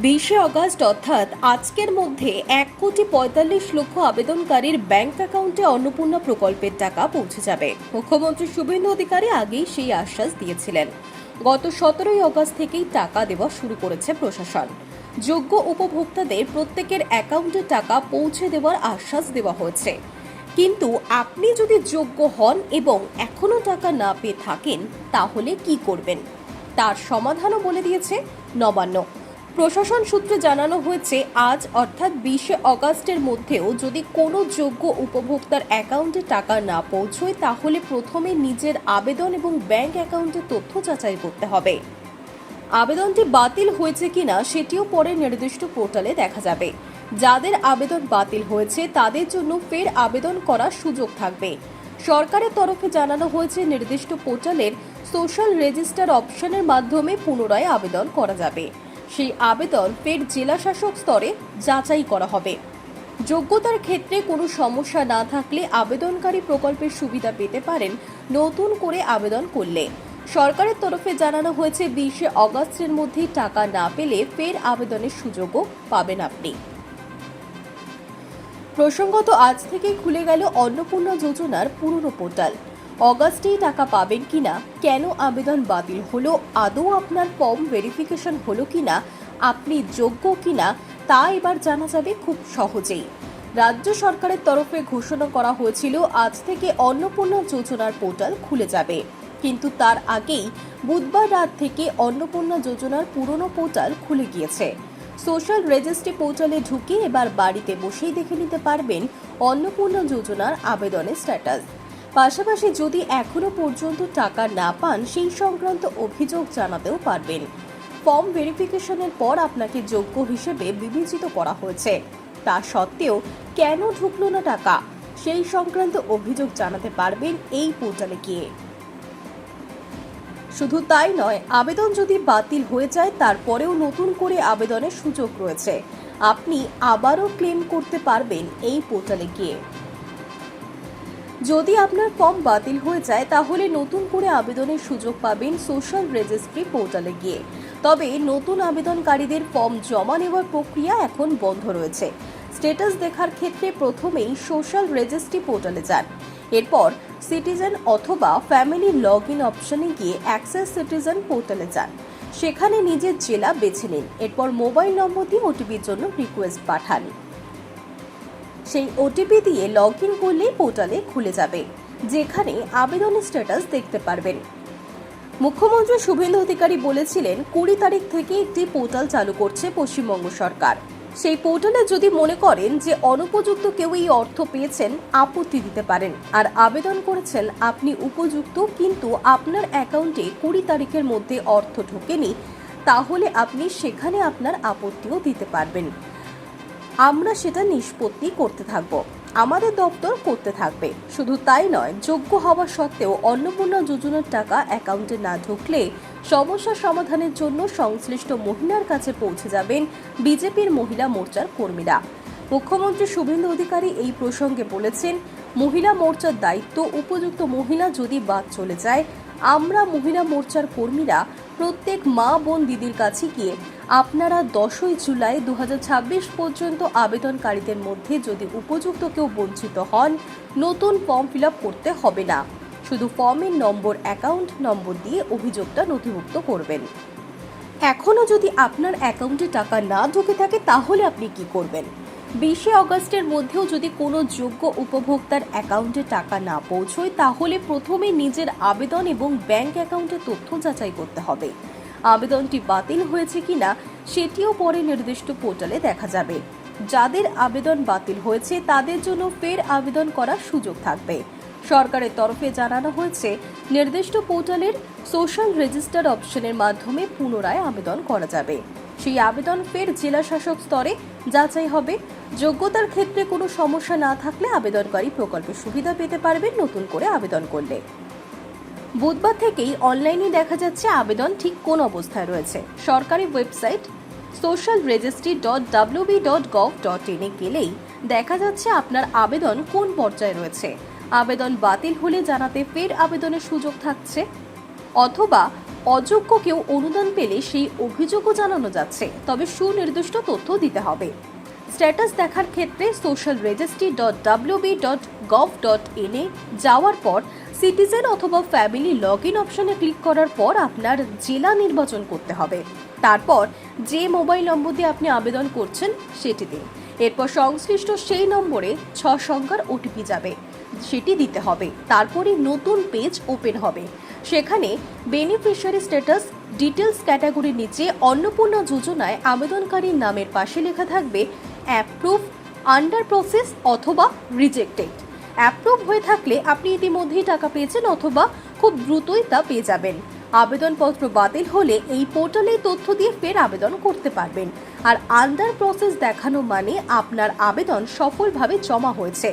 20শে August অর্থাৎ আজকের মধ্যে 1,45,00,000 আবেদনকারীর ব্যাংক অ্যাকাউন্টে অন্নপূর্ণা প্রকল্পের টাকা পৌঁছে যাবে। মুখ্যমন্ত্রী শুভেন্দু অধিকারী আগেই সেই আশ্বাস দিয়েছিলেন। গত 17ই আগস্ট থেকেই টাকা দেওয়া শুরু করেছে প্রশাসন। যোগ্য উপভোক্তাদের প্রত্যেকের অ্যাকাউন্টে টাকা পৌঁছে দেওয়ার আশ্বাস দেওয়া হয়েছে। কিন্তু আপনি যদি যোগ্য হন এবং এখনো টাকা না পেয়ে থাকেন, তাহলে কি করবেন? তার সমাধানও বলে দিয়েছে নবান্ন। প্রশাসন সূত্রে জানানো হয়েছে, আজ অর্থাৎ 20শে আগস্টের মধ্যেও যদি কোনো যোগ্য উপভোক্তার অ্যাকাউন্টে টাকা না পৌঁছয়, তাহলে প্রথমে নিজের আবেদন এবং ব্যাংক অ্যাকাউন্টের তথ্য যাচাই করতে হবে। আবেদনটি বাতিল হয়েছে কিনা সেটিও পরে নির্দিষ্ট পোর্টালে দেখা যাবে। যাদের আবেদন বাতিল হয়েছে তাদের জন্য ফের আবেদন করার সুযোগ থাকবে। সরকারের তরফে জানানো হয়েছে, নির্দিষ্ট পোর্টালের সোশ্যাল রেজিস্টার অপশনের মাধ্যমে পুনরায় আবেদন করা যাবে। সেই আবেদন ফের জেলা শাসক স্তরে যাচাই করা হবে। যোগ্যতার ক্ষেত্রে কোনো সমস্যা না থাকলে আবেদনকারী প্রকল্পের সুবিধা পেতে পারেন নতুন করে আবেদন করলে। সরকারের তরফে জানানো হয়েছে, 20শে আগস্টের মধ্যেই টাকা না পেলে ফের আবেদনের সুযোগও পাবেন আপনি। প্রসঙ্গত, আজ থেকেই খুলে গেল অন্নপূর্ণা যোজনার পুরনো পোর্টাল। অগাস্টেই টাকা পাবেন কিনা, কেন আবেদন বাতিল হলো, আদৌ আপনার ফর্ম ভেরিফিকেশন হলো কিনা, আপনি যোগ্য কিনা, তা এবার জানা যাবে খুব সহজেই। রাজ্য সরকারের তরফে ঘোষণা করা হয়েছিল, আজ থেকে অন্নপূর্ণা যোজনার পোর্টাল খুলে যাবে। কিন্তু তার আগেই বুধবার রাত থেকে অন্নপূর্ণা যোজনার পুরনো পোর্টাল খুলে গিয়েছে। সোশ্যাল রেজিস্ট্রি পোর্টালে ঢুকে এবার বাড়িতে বসেই দেখে নিতে পারবেন অন্নপূর্ণা যোজনার আবেদনের স্ট্যাটাস। পাশাপাশি যদি এখনো পর্যন্ত টাকা না পান, সেই সংক্রান্ত অভিযোগ জানাতেও পারবেন। ফর্ম ভেরিফিকেশনের পর আপনাকে যোগ্য হিসেবে বিবেচিত করা হয়েছে, তা সত্ত্বেও কেন ঢুকলো না টাকা, সেই সংক্রান্ত অভিযোগ জানাতে পারবেন এই পোর্টালে গিয়ে। শুধু তাই নয়, আবেদন যদি বাতিল হয়ে যায় তারপরেও নতুন করে আবেদনের সুযোগ রয়েছে। আপনি আবারও ক্লেম করতে পারবেন এই পোর্টালে গিয়ে। যদি আপনার ফর্ম বাতিল হয়ে যায় তাহলে নতুন করে আবেদনের সুযোগ পাবেন সোশ্যাল রেজিস্ট্রি পোর্টালে গিয়ে। তবে নতুন আবেদনকারীদের ফর্ম জমা নেওয়ার প্রক্রিয়া এখন বন্ধ রয়েছে। স্ট্যাটাস দেখার ক্ষেত্রে প্রথমেই সোশ্যাল রেজিস্ট্রি পোর্টালে যান, এরপর সিটিজেন অথবা ফ্যামিলি লগ ইন অপশনে গিয়ে অ্যাক্সেস সিটিজেন পোর্টালে যান। সেখানে নিজের জেলা বেছে নিন, এরপর মোবাইল নম্বর দিয়ে ওটিপির জন্য রিকোয়েস্ট পাঠান। সেই ওটিপি দিয়ে লগ ইন করলেই পোর্টালে খুলে যাবে, যেখানে আবেদনের স্ট্যাটাস দেখতে পারবেন। মুখ্যমন্ত্রী শুভেন্দু অধিকারী বলেছিলেন, 20 তারিখ থেকে একটি পোর্টাল চালু করছে পশ্চিমবঙ্গ সরকার। সেই পোর্টালে যদি মনে করেন যে অনুপযুক্ত কেউ এই অর্থ পেয়েছেন, আপত্তি দিতে পারেন। আর আবেদন করেছেন আপনি উপযুক্ত, কিন্তু আপনার অ্যাকাউন্টে 20 তারিখের মধ্যে অর্থ ঢোকেনি, তাহলে আপনি সেখানে আপনার আপত্তিও দিতে পারবেন। আমরা সেটা নিষ্পত্তি করতে থাকব, আমাদের দপ্তর করতে থাকবে। শুধু তাই নয়, যোগ্য হওয়া সত্ত্বেও অন্নপূর্ণা যোজনার টাকা অ্যাকাউন্টে না ঢুকলে সমস্যা সমাধানের জন্য সংশ্লিষ্ট মহিলার কাছে পৌঁছে যাবেন বিজেপির মহিলা মোর্চার কর্মীরা। মুখ্যমন্ত্রী শুভেন্দু অধিকারী এই প্রসঙ্গে বলেছেন, মহিলা মোর্চার দায়িত্ব, উপযুক্ত মহিলা যদি বাদ চলে যায়, আমরা মহিলা মোর্চার কর্মীরা প্রত্যেক মা বোন দিদির কাছে গিয়ে আপনারা 10ই জুলাই 2026 পর্যন্ত আবেদনকারীদের মধ্যে যদি উপযুক্ত কেউ বঞ্চিত হন, নতুন ফর্ম ফিল আপ করতে হবে না, শুধু ফর্মের নম্বর, অ্যাকাউন্ট নম্বর দিয়ে অভিযোগটা নথিভুক্ত করবেন। এখনও যদি আপনার অ্যাকাউন্টে টাকা না ঢুকে থাকে, তাহলে আপনি কি করবেন? 20শে আগস্টের মধ্যেও যদি কোনো যোগ্য উপভোক্তার অ্যাকাউন্টে টাকা না পৌঁছয়, তাহলে প্রথমে নিজের আবেদন এবং ব্যাংক অ্যাকাউন্টের তথ্য যাচাই করতে হবে। আবেদনটি বাতিল হয়েছে কিনা সেটিও পরে নির্দিষ্ট পোর্টালে দেখা যাবে। যাদের আবেদন বাতিল হয়েছে তাদের জন্য ফের আবেদন করার সুযোগ থাকবে। সরকারের তরফে জানানো হয়েছে, নির্দিষ্ট পোর্টালের সোশ্যাল রেজিস্টার অপশনের মাধ্যমে পুনরায় আবেদন করা যাবে। সেই আবেদন ফের জেলা শাসক স্তরে যাচাই হবে। যোগ্যতার ক্ষেত্রে কোনো সমস্যা না থাকলে আবেদনকারী প্রকল্পের সুবিধা পেতে পারবেন নতুন করে আবেদন করলে। বুধবার থেকেই অনলাইনে দেখা যাচ্ছে আবেদন ঠিক কোন অবস্থায় রয়েছে। সরকারি ওয়েবসাইট socialregistry.wb.gov.in এ গেলেই দেখা যাচ্ছে আপনার আবেদন কোন পর্যায়ে রয়েছে। আবেদন বাতিল হলে জানাতে ফের আবেদনের সুযোগ থাকছে, অথবা অযোগ্য কেউ অনুদান পেলে সেই অভিযোগও জানানো যাচ্ছে, তবে সুনির্দিষ্ট তথ্য দিতে হবে। স্ট্যাটাস দেখার ক্ষেত্রে socialregistry.wb.gov.in এ যাওয়ার পর সিটিজেন অথবা ফ্যামিলি লগ ইন অপশনে ক্লিক করার পর আপনার জেলা নির্বাচন করতে হবে। তারপর যে মোবাইল নম্বর দিয়ে আপনি আবেদন করছেন সেটি দিন। এরপর সংশ্লিষ্ট সেই নম্বরে 6 সংখ্যার ওটিপি যাবে, সেটি দিতে হবে। তারপরে নতুন পেজ ওপেন হবে। সেখানে বেনিফিশিয়ারি স্ট্যাটাস ডিটেলস ক্যাটাগরির নিচে অন্নপূর্ণা যোজনায় আবেদনকারীর নামের পাশে লেখা থাকবে অ্যাপ্রুভ, আন্ডার প্রসেস অথবা রিজেক্টেড। অ্যাপ্রুভ হয়ে থাকলে আপনি ইতিমধ্যেই টাকা পেয়েছেন অথবা খুব দ্রুতই তা পেয়ে যাবেন। আবেদনপত্র বাতিল হলে এই পোর্টালে তথ্য দিয়ে ফের আবেদন করতে পারবেন। আর আন্ডার প্রসেস দেখানো মানে আপনার আবেদন সফলভাবে জমা হয়েছে।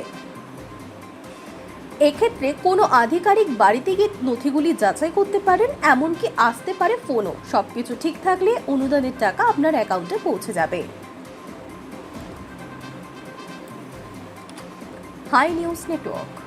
এক্ষেত্রে কোনো আধিকারিক বাড়িতে গিয়ে নথিগুলি যাচাই করতে পারেন, এমনকি আসতে পারে ফোনও। সবকিছু ঠিক থাকলে অনুদানের টাকা আপনার অ্যাকাউন্টে পৌঁছে যাবে। Hi news network.